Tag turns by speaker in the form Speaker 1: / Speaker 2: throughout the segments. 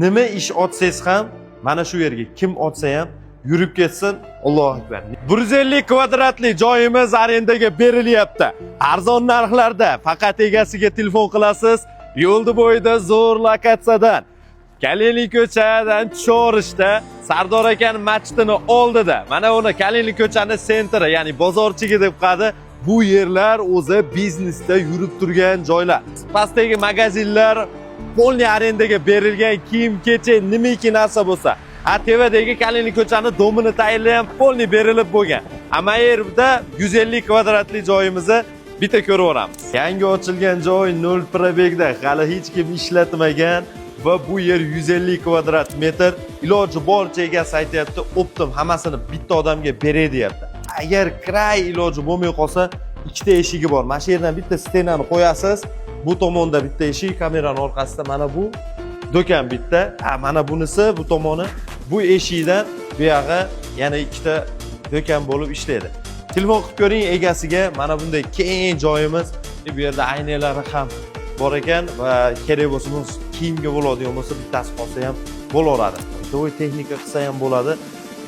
Speaker 1: Nima ish otsangiz ham mana shu yerga kim otsa ham yurib ketsin. Allohu akbar. 150 kvadratli joyimiz arendaga berilyapti. Arzon narxlarda, faqat egasiga telefon qilasiz. Yo'lda bo'yida zo'r lokatsiyadan Kalinli ko'chadan tushaverishda Sardor akani masjidini oldida. Mana uni Kalinli ko'chani sentri, ya'ni bozorchigi deb qadi. Bu yerlar o'zi biznesda yurib turgan joylar. Pastdagi magazinlar polni arendaga berilgan kiyim-kechak nimaki narsa bo'lsa, TVdagi Kalinli ko'chani domini tayinlagan polni berilib bo'lgan. Amma yerda 150 kvadratli joyimizni bitta ko'raveramiz. Yangi ochilgan joy 0 probegda, hali hech kim ishlatmagan va bu yer 150 kvadrat metr. Iloji boricha egasi aytayapti, optim hammasini bitta odamga beray deyapti. Agar kiray iloji bo'lmay qolsa, ikkita eshigi bor. Mana shu yerdan bitta stenani qo'yasiz. Bu tomonda bitta eshik, kameraning orqasida mana bu do'kon bitta. Mana bunisi bu tomoni. Bu eshikdan bu yog'i yana ikkita do'kon bo'lib ishlaydi. Telefon qilib ko'ring egasiga. Mana bunday keng joyimiz. Bu yerda aynalari ham bor ekan va kerak bo'lsa kiyimga bo'ladigan bo'lsa bittasi qolsa ham bo'laveradi. To'y texnika qilsa ham bo'ladi.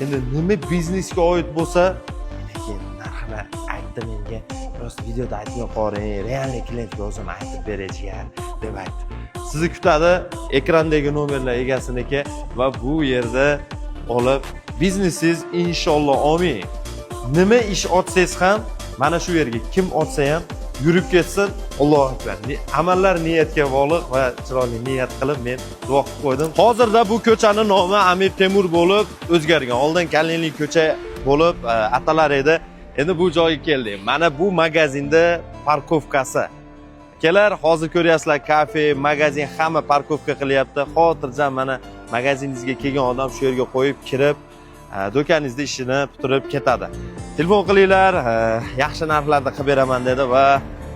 Speaker 1: Endi nima biznesga oid bo'lsa, lekin narxini aytdi menga. Rost videoda aytmay qo'ring, realniy klientga o'zim aytib beraychigan deb aytdi. Sizni kutadi ekrandagi nomerlar egasiniki va bu yerda olib biznesingiz inshaalloh amin. Nima ish otsangiz ham mana shu yerga kim otsa ham yurib ketsin. Allohu akbar. Amallar niyatga bog'liq va chiroyli niyat qilib men duo qilib qo'ydim. Hozirda bu ko'chaning nomi Amir Temur bo'lib o'zgargan. Oldin Kalinli ko'cha bo'lib atalar edi. Endi bu joyga keldik. Mana bu magazinda parkovkasi. Kelar hozir ko'ryapsizlar, kafe, magazin hamma parkovka qilyapti. Xotirjam mana magaziningizga kelgan odam shu yerga qo'yib kirib, do'koningizda ishini bitirib ketadi. Telefon qilinglar, yaxshi narxlarda qilib beraman dedi va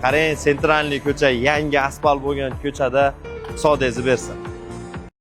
Speaker 1: qarang, sentralniy ko'cha, yangi asfalt bo'lgan ko'chada sodingizni bersin.